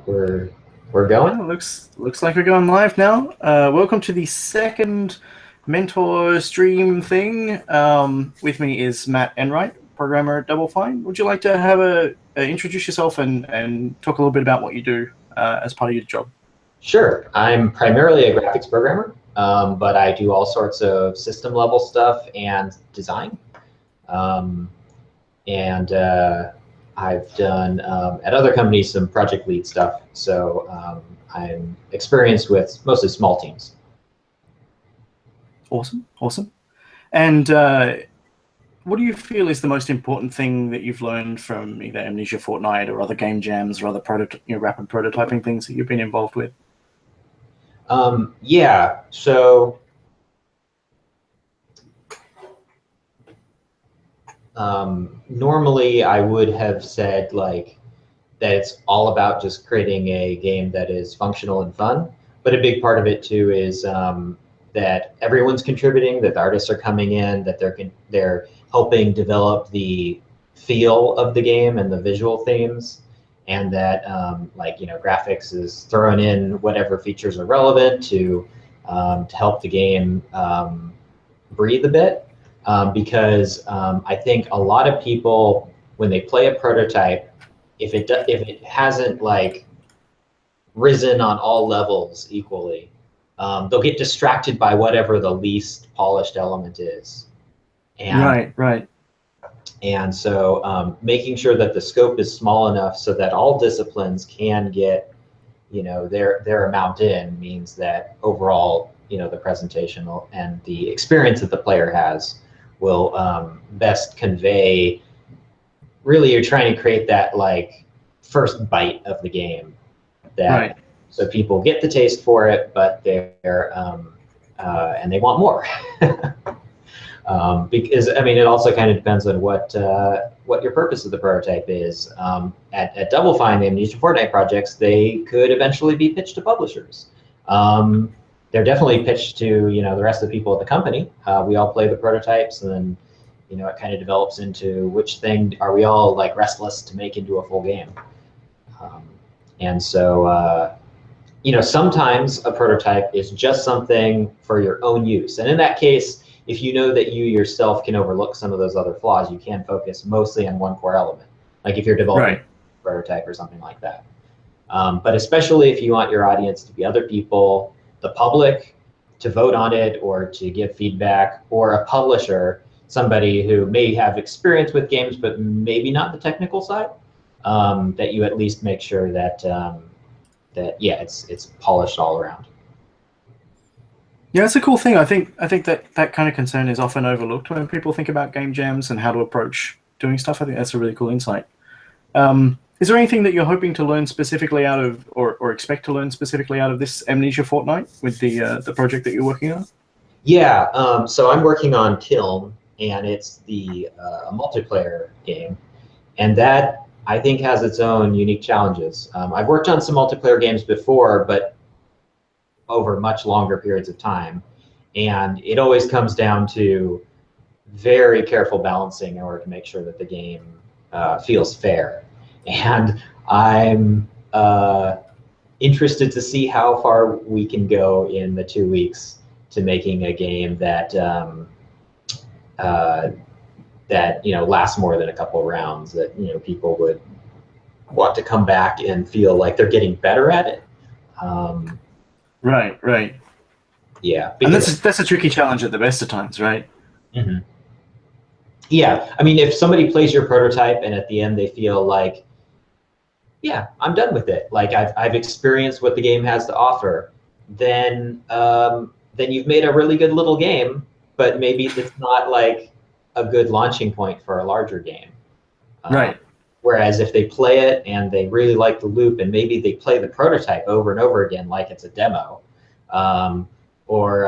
we're going. Looks like we're going live now. Welcome to the second mentor stream thing. With me is Matt Enright, programmer at Double Fine. Would you like to have introduce yourself and talk a little bit about what you do as part of your job? Sure. I'm primarily a graphics programmer, but I do all sorts of system level stuff and design. I've done at other companies some project lead stuff, so I'm experienced with mostly small teams. Awesome. And what do you feel is the most important thing that you've learned from either Amnesia Fortnight or other game jams or other rapid prototyping things that you've been involved with? Yeah, so normally I would have said like that it's all about just creating a game that is functional and fun, but a big part of it too is that everyone's contributing, that the artists are coming in, that they're helping develop the feel of the game and the visual themes, and that graphics is throwing in whatever features are relevant to help the game breathe a bit. Because I think a lot of people, when they play a prototype, if it hasn't like risen on all levels equally, they'll get distracted by whatever the least polished element is. And, right. And so making sure that the scope is small enough so that all disciplines can get, their amount in means that overall, the presentation and the experience that the player has will best convey. Really, you're trying to create that like first bite of the game, that so people get the taste for it, but they're and they want more. Because I mean, it also kind of depends on what your purpose of the prototype is. At Double Fine, the Amnesia Fortnight projects, they could eventually be pitched to publishers. They're definitely pitched to the rest of the people at the company. We all play the prototypes, and then it kind of develops into which thing are we all like restless to make into a full game. And so sometimes a prototype is just something for your own use, and in that case, if you know that you yourself can overlook some of those other flaws, you can focus mostly on one core element, like if you're developing a prototype or something like that. But especially if you want your audience to be other people, the public, to vote on it or to give feedback, or a publisher, somebody who may have experience with games but maybe not the technical side, that you at least make sure that it's polished all around. Yeah, it's a cool thing. I think that kind of concern is often overlooked when people think about game jams and how to approach doing stuff. I think that's a really cool insight. Is there anything that you're hoping to learn specifically out of, or expect to learn specifically out of this Amnesia Fortnight with the project that you're working on? Yeah, so I'm working on Kiln, and it's a multiplayer game, and that I think has its own unique challenges. I've worked on some multiplayer games before, but over much longer periods of time, and it always comes down to very careful balancing in order to make sure that the game feels fair. And I'm interested to see how far we can go in the 2 weeks to making a game that lasts more than a couple of rounds, that people would want to come back and feel like they're getting better at it. Right. Yeah, and that's a tricky challenge at the best of times, right? Mm-hmm. Yeah, I mean, if somebody plays your prototype and at the end they feel like, yeah, I'm done with it, like I've experienced what the game has to offer, then you've made a really good little game, but maybe it's not like a good launching point for a larger game. Right. Whereas if they play it and they really like the loop, and maybe they play the prototype over and over again like it's a demo, or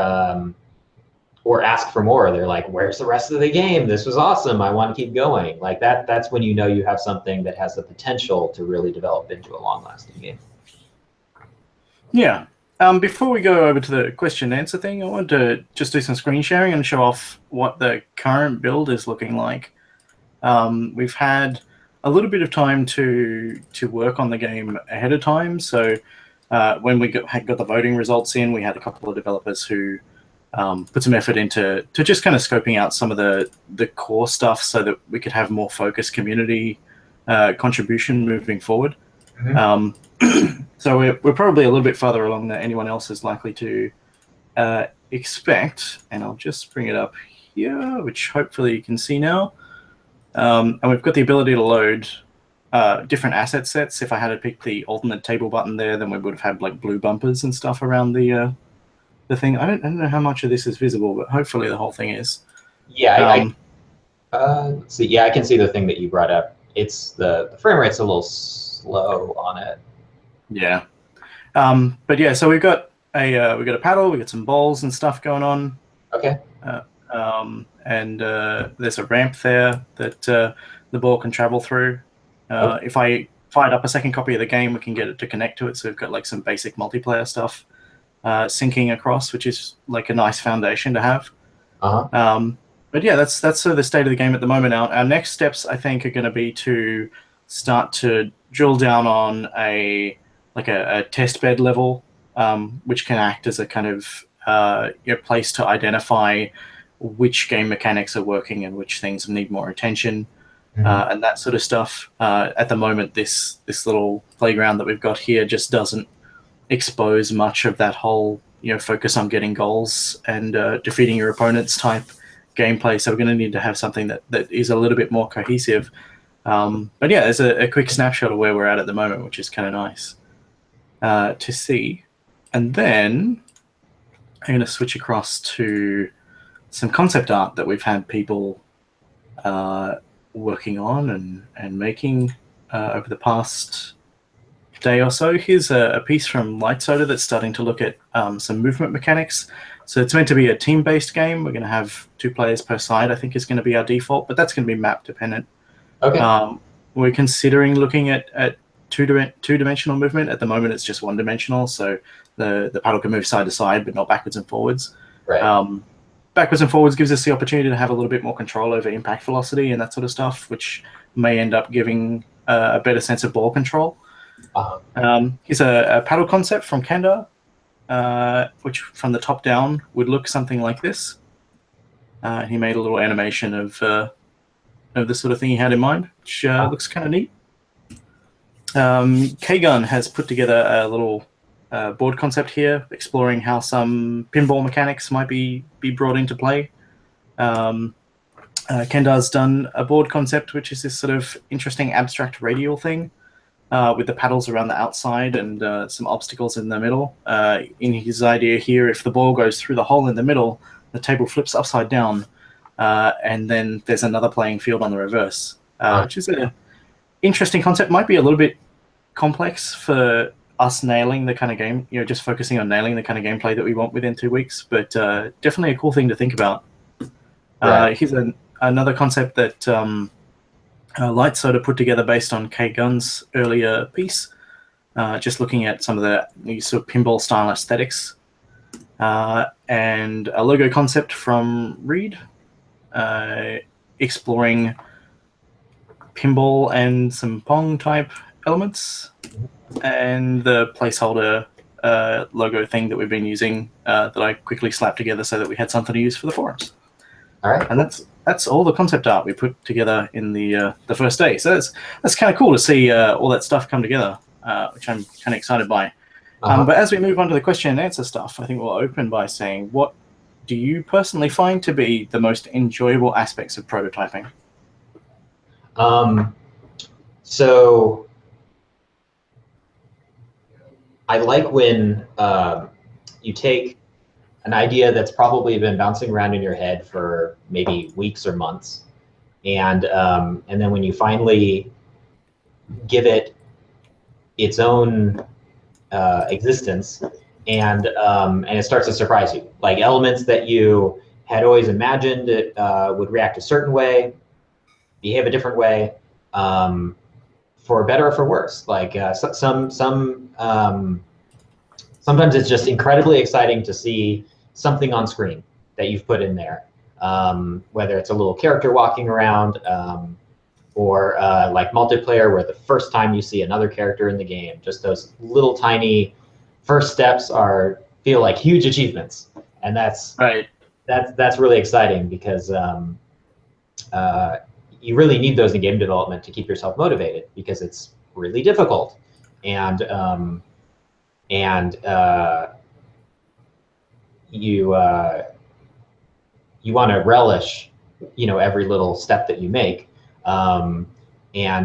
ask for more. They're like, where's the rest of the game? This was awesome. I want to keep going. Like that's when you have something that has the potential to really develop into a long-lasting game. Yeah. Before we go over to the question and answer thing, I wanted to just do some screen sharing and show off what the current build is looking like. We've had a little bit of time to work on the game ahead of time. So when we got the voting results in, we had a couple of developers who put some effort into just kind of scoping out some of the core stuff so that we could have more focused community contribution moving forward. So we're probably a little bit farther along than anyone else is likely to expect. And I'll just bring it up here, which hopefully you can see now. And we've got the ability to load different asset sets. If I had to pick the alternate table button there, then we would have had like blue bumpers and stuff around the thing. I don't know how much of this is visible, but hopefully the whole thing is. Yeah, let's see. Yeah, I can see the thing that you brought up. It's the frame rate's a little slow on it. Yeah, but yeah, so we've got a paddle, we got some balls and stuff going on. Okay. And there's a ramp there that the ball can travel through. If I fired up a second copy of the game, we can get it to connect to it. So we've got like some basic multiplayer stuff syncing across, which is like a nice foundation to have. But yeah, that's sort of the state of the game at the moment. Our next steps, I think, are going to be to start to drill down on a test bed level, which can act as a kind of place to identify which game mechanics are working and which things need more attention, and that sort of stuff. At the moment, this little playground that we've got here just doesn't expose much of that whole focus on getting goals and defeating your opponents type gameplay. So we're going to need to have something that is a little bit more cohesive. But yeah, there's a quick snapshot of where we're at the moment, which is kind of nice to see. And then I'm going to switch across to some concept art that we've had people working on and making over the past day or so. Here's a piece from Light Soda that's starting to look at some movement mechanics. So it's meant to be a team-based game. We're going to have 2 players per side, I think is going to be our default, but that's going to be map dependent. Okay. We're considering looking at two-dimensional movement. At the moment, it's just one-dimensional, so the paddle can move side to side, but not backwards and forwards. Right. Backwards and forwards gives us the opportunity to have a little bit more control over impact velocity and that sort of stuff, which may end up giving a better sense of ball control. Here's a paddle concept from Kenda, which from the top down would look something like this. He made a little animation of the sort of thing he had in mind, which looks kind of neat. K-Gun has put together a little board concept here, exploring how some pinball mechanics might be brought into play. Kenda's done a board concept, which is this sort of interesting abstract radial thing with the paddles around the outside and some obstacles in the middle. In his idea here, if the ball goes through the hole in the middle, the table flips upside down, and then there's another playing field on the reverse, which is an interesting concept. Might be a little bit complex for us nailing the kind of game, just focusing on nailing the kind of gameplay that we want within 2 weeks, but definitely a cool thing to think about. Right. Here's another concept that Light Soda put together based on K-Gun's earlier piece, just looking at some of the sort of pinball style aesthetics, and a logo concept from Reed, exploring pinball and some Pong type elements, and the placeholder logo thing that we've been using that I quickly slapped together so that we had something to use for the forums. All right. And that's all the concept art we put together in the first day. So that's kind of cool to see all that stuff come together, which I'm kind of excited by. But as we move on to the question and answer stuff, I think we'll open by saying, what do you personally find to be the most enjoyable aspects of prototyping? So I like when you take an idea that's probably been bouncing around in your head for maybe weeks or months, and then when you finally give it its own existence, and it starts to surprise you, like elements that you had always imagined it would react a certain way, behave a different way, for better or for worse. Like sometimes it's just incredibly exciting to see something on screen that you've put in there, whether it's a little character walking around, or like multiplayer, where the first time you see another character in the game, just those little tiny first steps feel like huge achievements, and that's Right. that's really exciting because you really need those in game development to keep yourself motivated, because it's really difficult, and you you want to relish, every little step that you make, and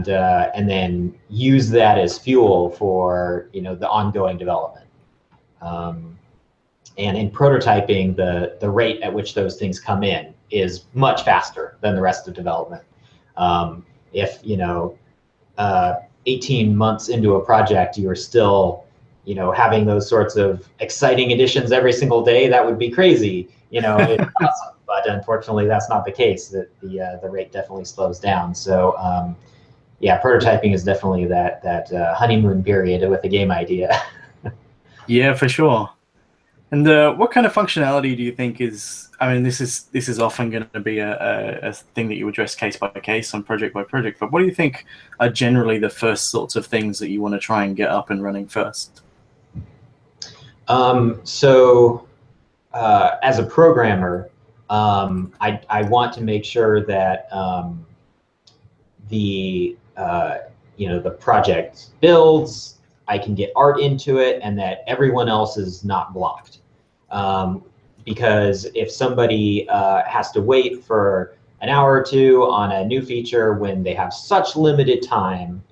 then use that as fuel for the ongoing development. And in prototyping, the rate at which those things come in is much faster than the rest of development. If 18 months into a project you're still having those sorts of exciting additions every single day, that would be crazy. It's awesome, but unfortunately that's not the case. That the rate definitely slows down. So yeah, prototyping is definitely that honeymoon period with a game idea. Yeah, for sure. And what kind of functionality do you think is? I mean, this is often going to be a thing that you address case by case and project by project. But what do you think are generally the first sorts of things that you want to try and get up and running first? So as a programmer, I want to make sure that the the project builds, I can get art into it, and that everyone else is not blocked. Because if somebody has to wait for an hour or two on a new feature when they have such limited time,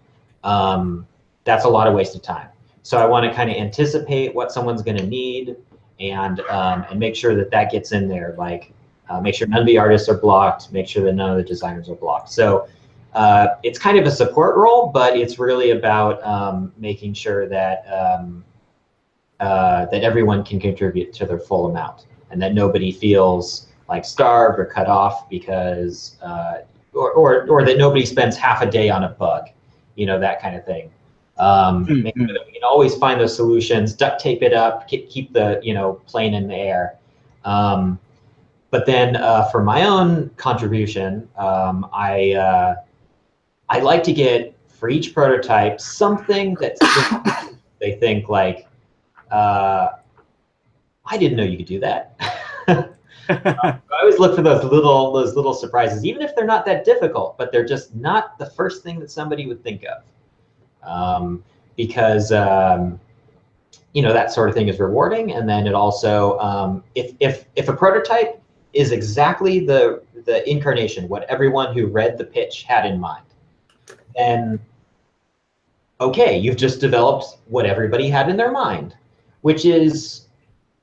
that's a lot of wasted time. So I want to kind of anticipate what someone's going to need, and make sure that gets in there. Like make sure none of the artists are blocked, make sure that none of the designers are blocked. So it's kind of a support role, but it's really about making sure that that everyone can contribute to their full amount, and that nobody feels like starved or cut off because, or that nobody spends half a day on a bug, that kind of thing. Make sure that we can always find those solutions, duct tape it up, keep the plane in the air. But then for my own contribution, I like to get, for each prototype, something that they think like, I didn't know you could do that. I always look for those little surprises, even if they're not that difficult, but they're just not the first thing that somebody would think of. Because that sort of thing is rewarding, and then it also, if a prototype is exactly the incarnation, what everyone who read the pitch had in mind, then okay, you've just developed what everybody had in their mind, which is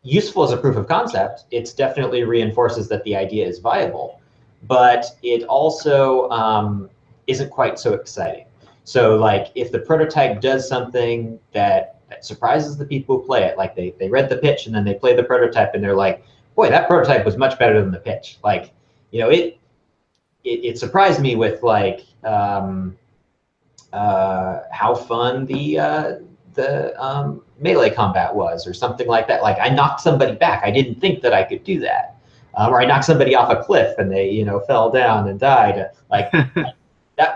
useful as a proof of concept. It definitely reinforces that the idea is viable, but it also isn't quite so exciting. So like if the prototype does something that surprises the people who play it, like they read the pitch and then they play the prototype and they're like, boy, that prototype was much better than the pitch. Like, it surprised me with like how fun the melee combat was, or something like that. Like I knocked somebody back. I didn't think that I could do that. Or I knocked somebody off a cliff and they, fell down and died. Like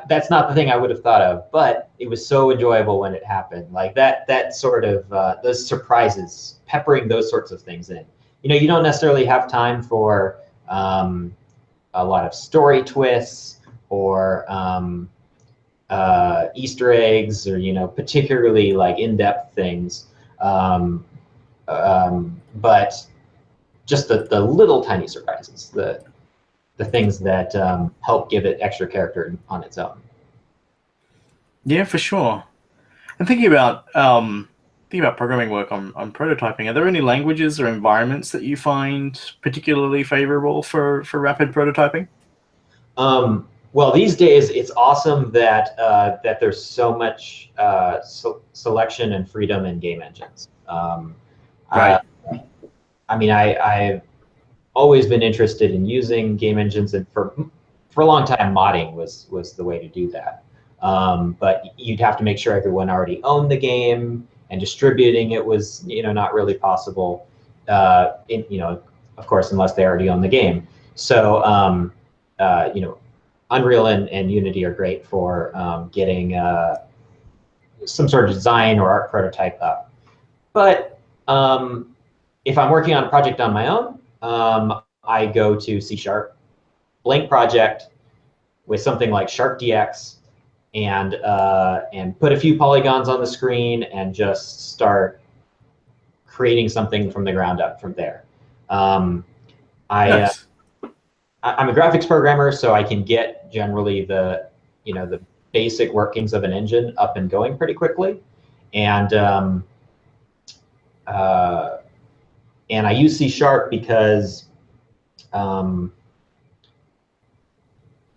that's not the thing I would have thought of, but it was so enjoyable when it happened. Like that sort of those surprises, peppering those sorts of things in. You don't necessarily have time for a lot of story twists or Easter eggs, or particularly like in-depth things, but just the little tiny surprises, the things that help give it extra character on its own. Yeah, for sure. And thinking about programming work on prototyping, are there any languages or environments that you find particularly favorable for rapid prototyping? Well, these days it's awesome that that there's so much selection and freedom in game engines. Right. I mean, I've always been interested in using game engines, and for a long time, modding was the way to do that. But you'd have to make sure everyone already owned the game, and distributing it was not really possible. Of course, unless they already own the game. So Unreal and Unity are great for getting some sort of design or art prototype up. But if I'm working on a project on my own, I go to C#, blank project with something like SharpDX, and put a few polygons on the screen and just start creating something from the ground up from there. Nice. I'm a graphics programmer, so I can get generally the basic workings of an engine up and going pretty quickly, and I use C# because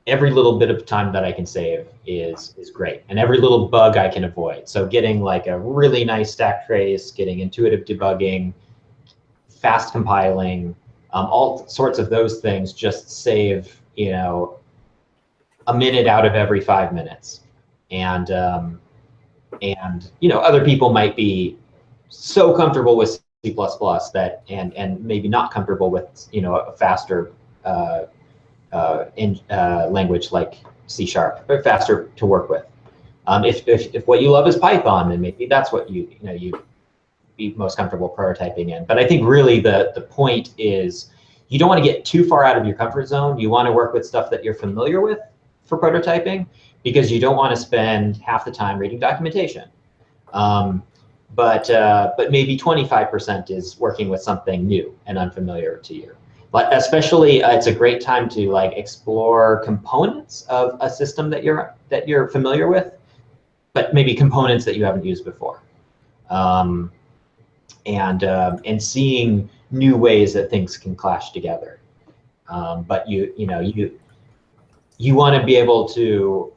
every little bit of time that I can save is great, and every little bug I can avoid. So getting like a really nice stack trace, getting intuitive debugging, fast compiling, all sorts of those things just save, a minute out of every 5 minutes. And other people might be so comfortable with C++ that and maybe not comfortable with a faster language like C#, but faster to work with. If what you love is Python, then maybe that's what you be most comfortable prototyping in. But I think really the point is you don't want to get too far out of your comfort zone. You want to work with stuff that you're familiar with for prototyping, because you don't want to spend half the time reading documentation. But maybe 25% is working with something new and unfamiliar to you. But especially, it's a great time to like explore components of a system that you're familiar with, but maybe components that you haven't used before, and seeing new ways that things can clash together. But you want to be able to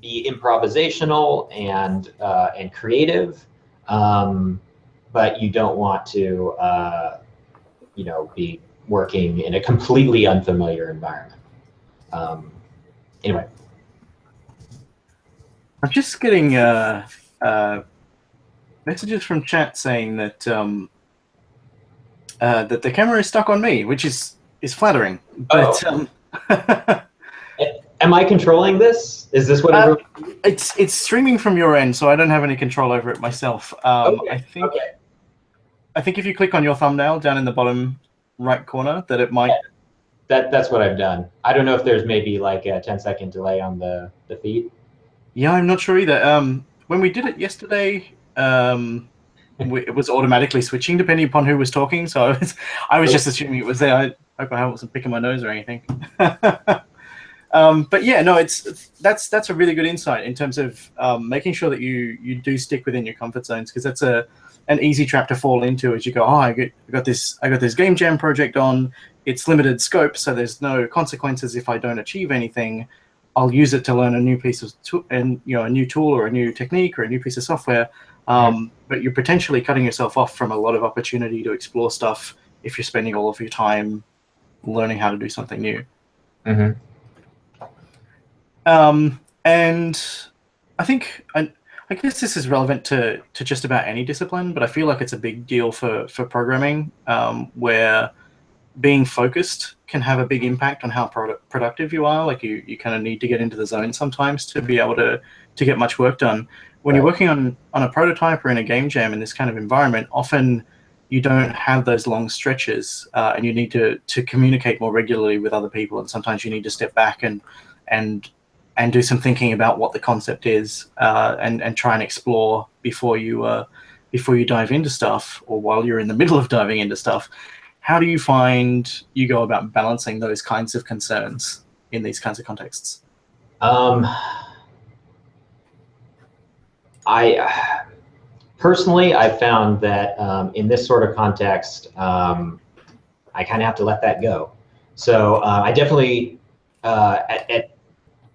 be improvisational and creative, but you don't want to be working in a completely unfamiliar environment. Anyway. I'm just getting messages from chat saying that that the camera is stuck on me, which is flattering. But am I controlling this? Is this what everyone? It's streaming from your end, so I don't have any control over it myself. Okay. I think if you click on your thumbnail down in the bottom right corner, that it might. That's what I've done. I don't know if there's maybe like a 10-second delay on the feed. Yeah, I'm not sure either. When we did it yesterday, it was automatically switching depending upon who was talking. So I was just assuming it was there. I hope I wasn't picking my nose or anything. But yeah, no, that's a really good insight in terms of making sure that you do stick within your comfort zones, because that's an easy trap to fall into as you go, I got this game jam project on. It's limited scope, so there's no consequences if I don't achieve anything. I'll use it to learn a new piece of a new tool or a new technique or a new piece of software. But you're potentially cutting yourself off from a lot of opportunity to explore stuff if you're spending all of your time learning how to do something new. Mm-hmm. And I think I guess this is relevant to just about any discipline, but I feel like it's a big deal for programming, where being focused can have a big impact on how productive you are. Like you kind of need to get into the zone sometimes to be able to get much work done. When you're working on a prototype or in a game jam in this kind of environment, often you don't have those long stretches, and you need to communicate more regularly with other people. And sometimes you need to step back and do some thinking about what the concept is, and try and explore before you dive into stuff, or while you're in the middle of diving into stuff. How do you find you go about balancing those kinds of concerns in these kinds of contexts? Personally, I've found that in this sort of context, I kind of have to let that go. So I definitely,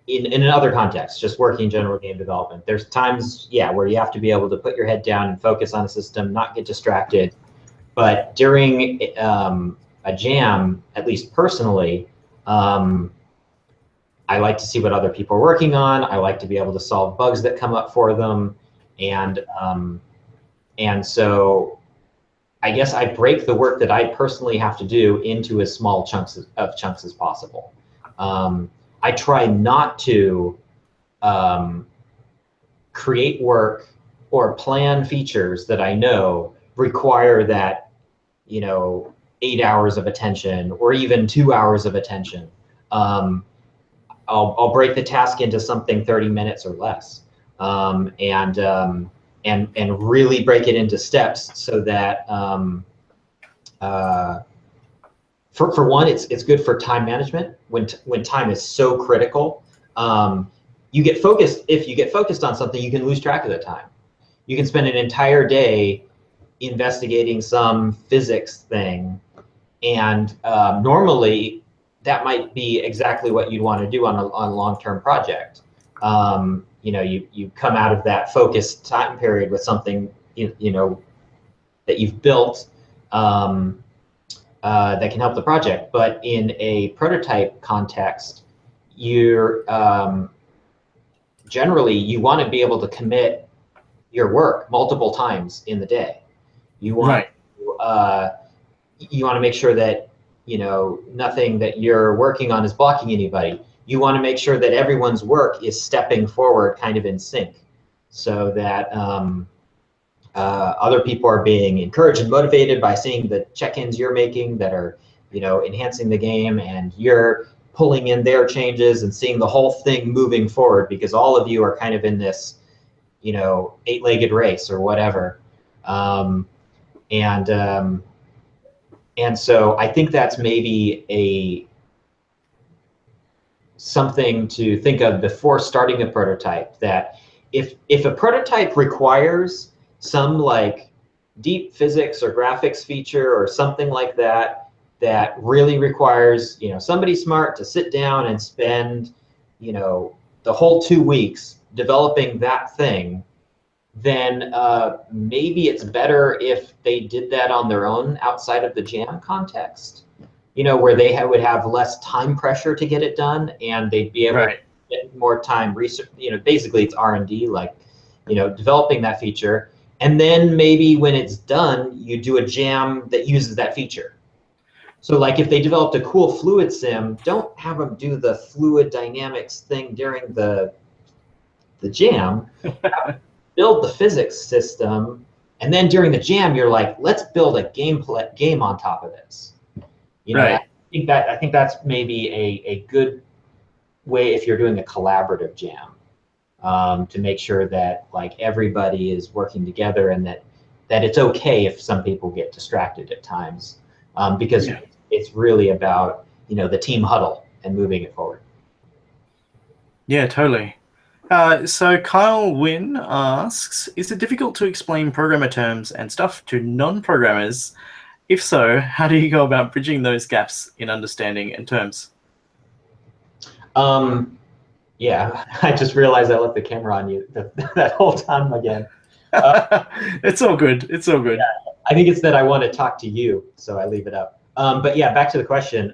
in another context, just working general game development, there's times, where you have to be able to put your head down and focus on a system, not get distracted. But during a jam, at least personally, I like to see what other people are working on. I like to be able to solve bugs that come up for them, and so I guess I break the work that I personally have to do into as small chunks as possible. I try not to create work or plan features that I know require that, 8 hours of attention or even 2 hours of attention. I'll break the task into something 30 minutes or less, and really break it into steps so that for one, it's good for time management when time is so critical. You get focused. If you get focused on something, you can lose track of the time. You can spend an entire day investigating some physics thing, and normally that might be exactly what you'd want to do on a long-term project. You come out of that focused time period with something that you've built that can help the project. But in a prototype context, you're generally you want to be able to commit your work multiple times in the day. You want you want to make sure that nothing that you're working on is blocking anybody. You want to make sure that everyone's work is stepping forward kind of in sync, so that other people are being encouraged and motivated by seeing the check-ins you're making that are enhancing the game, and you're pulling in their changes and seeing the whole thing moving forward, because all of you are kind of in this eight-legged race or whatever. And so I think that's maybe something to think of before starting a prototype, that if a prototype requires some like deep physics or graphics feature or something like that, that really requires somebody smart to sit down and spend the whole 2 weeks developing that thing, then maybe it's better if they did that on their own outside of the jam context, where they would have less time pressure to get it done, and they'd be able to get more time research. Basically it's R&D, like developing that feature, and then maybe when it's done, you do a jam that uses that feature. So like if they developed a cool fluid sim, don't have them do the fluid dynamics thing during the jam. Build the physics system, and then during the jam, you're like, let's build a game on top of this. I think that's maybe a good way if you're doing a collaborative jam, to make sure that like everybody is working together, and that it's okay if some people get distracted at times, because it's really about the team huddle and moving it forward. Yeah, totally. So Kyle Wynn asks, is it difficult to explain programmer terms and stuff to non-programmers? If so, how do you go about bridging those gaps in understanding and terms? Yeah, I just realized I left the camera on you that whole time again. It's all good. It's all good. Yeah, I think it's that I want to talk to you, so I leave it up. But yeah, back to the question.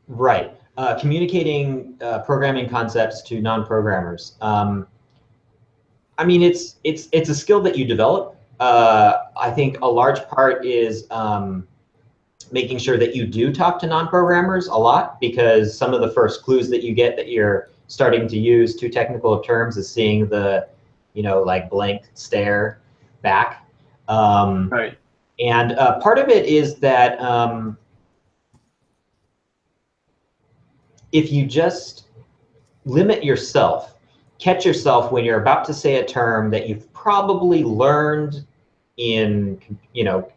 Right. Communicating programming concepts to non-programmers. I mean, it's a skill that you develop. I think a large part is making sure that you do talk to non-programmers a lot, because some of the first clues that you get that you're starting to use too technical of terms is seeing the, like blank stare back. Right. And part of it is that if you just limit yourself, catch yourself when you're about to say a term that you've probably learned in,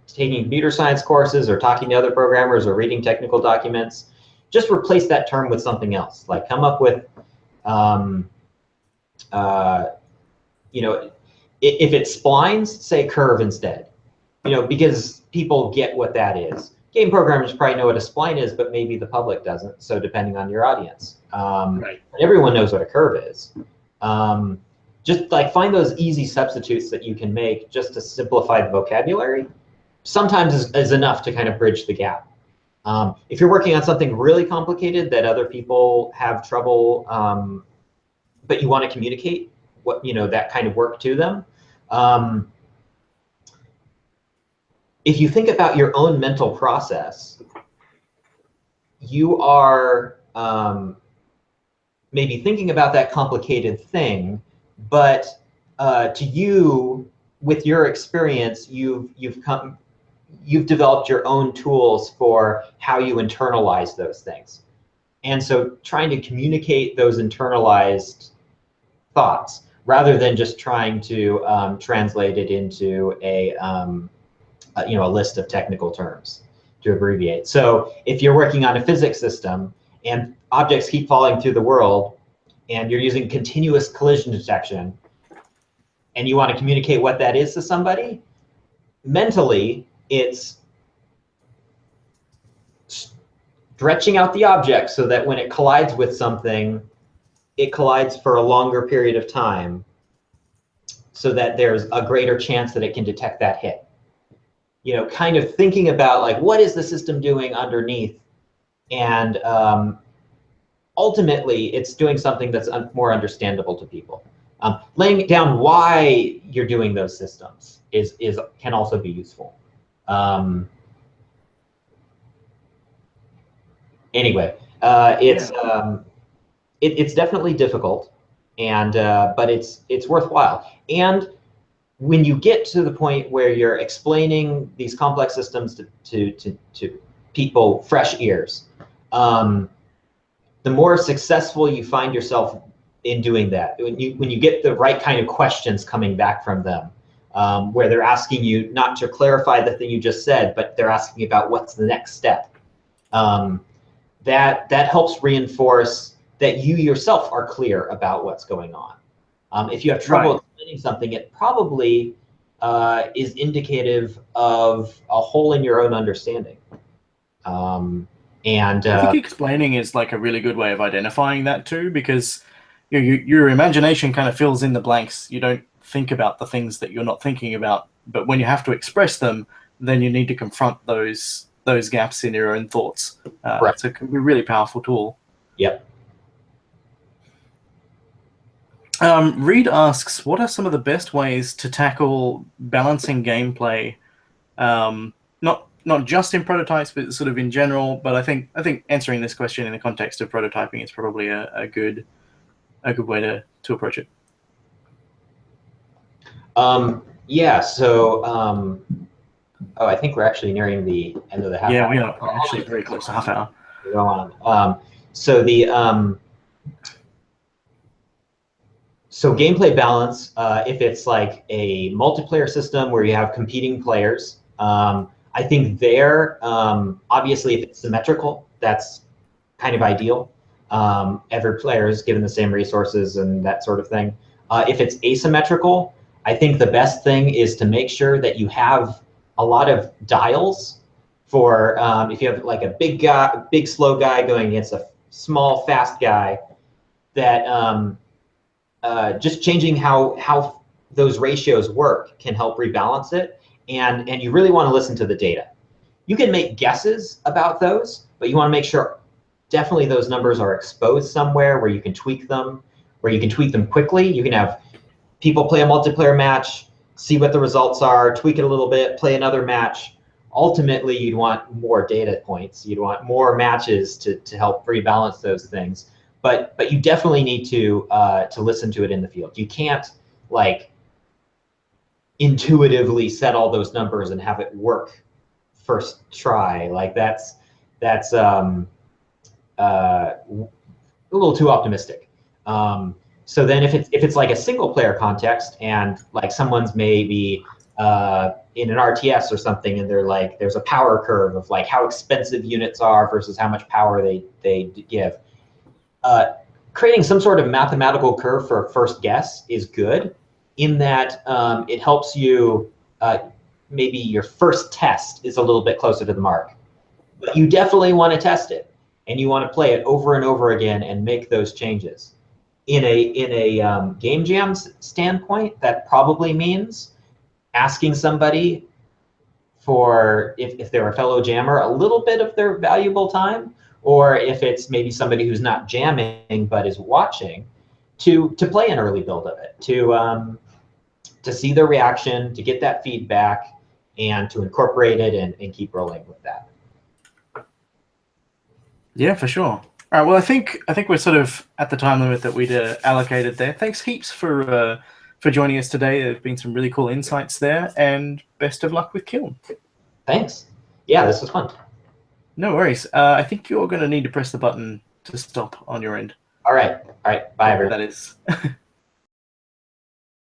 taking computer science courses or talking to other programmers or reading technical documents, just replace that term with something else. Like come up with, if it's splines, say curve instead, because people get what that is. Game programmers probably know what a spline is, but maybe the public doesn't. So depending on your audience, everyone knows what a curve is. Just like find those easy substitutes that you can make just to simplify the vocabulary. Sometimes is enough to kind of bridge the gap. If you're working on something really complicated that other people have trouble, but you want to communicate what that kind of work to them. If you think about your own mental process, you are maybe thinking about that complicated thing, but to you, with your experience, you've developed your own tools for how you internalize those things. And so trying to communicate those internalized thoughts rather than just trying to translate it into a list of technical terms to abbreviate. So if you're working on a physics system and objects keep falling through the world and you're using continuous collision detection and you want to communicate what that is to somebody, mentally it's stretching out the object so that when it collides with something, it collides for a longer period of time so that there's a greater chance that it can detect that hit. You know, kind of thinking about like, what is the system doing underneath? And ultimately, it's doing something that's more understandable to people. Laying down why you're doing those systems can also be useful. Anyway, it's definitely difficult, and but it's worthwhile. And when you get to the point where you're explaining these complex systems to people, fresh ears, the more successful you find yourself in doing that. When you get the right kind of questions coming back from them, where they're asking you not to clarify the thing you just said, but they're asking about what's the next step. That helps reinforce that you yourself are clear about what's going on. If you have trouble explaining something, it probably is indicative of a hole in your own understanding. And I think explaining is like a really good way of identifying that too, because your imagination kind of fills in the blanks. You don't think about the things that you're not thinking about, but when you have to express them, then you need to confront those gaps in your own thoughts. So it can be a really powerful tool. Yep. Reed asks, what are some of the best ways to tackle balancing gameplay? Not just in prototypes, but sort of in general. But I think answering this question in the context of prototyping is probably a good way to approach it. Yeah. So I think we're actually nearing the end of the half hour. Yeah, we are actually very close to half hour. Go on. So so gameplay balance, if it's like a multiplayer system where you have competing players, I think obviously if it's symmetrical, that's kind of ideal. Every player is given the same resources and that sort of thing. If it's asymmetrical, I think the best thing is to make sure that you have a lot of dials for if you have like a big slow guy going against a small fast guy, that just changing how those ratios work can help rebalance it. And you really want to listen to the data. You can make guesses about those, but you want to make sure definitely those numbers are exposed somewhere where you can tweak them, quickly. You can have people play a multiplayer match, see what the results are, tweak it a little bit, play another match. Ultimately, you'd want more data points. You'd want more matches to help rebalance those things. But you definitely need to listen to it in the field. You can't like intuitively set all those numbers and have it work first try. Like that's a little too optimistic. So then if it's like a single player context and like someone's maybe in an RTS or something, and they're like, there's a power curve of like how expensive units are versus how much power they give. Creating some sort of mathematical curve for a first guess is good in that it helps you, maybe your first test is a little bit closer to the mark. But you definitely want to test it, and you want to play it over and over again and make those changes. In a game jam standpoint, that probably means asking somebody for, if they're a fellow jammer, a little bit of their valuable time, or if it's maybe somebody who's not jamming but is watching, to play an early build of it, to see their reaction, to get that feedback, and to incorporate it and keep rolling with that. Yeah, for sure. All right. Well, I think we're sort of at the time limit that we'd allocated there. Thanks heaps for joining us today. There've been some really cool insights there, and best of luck with Kiln. Thanks. Yeah, this was fun. No worries. I think you're going to need to press the button to stop on your end. All right. Bye, everyone. That is.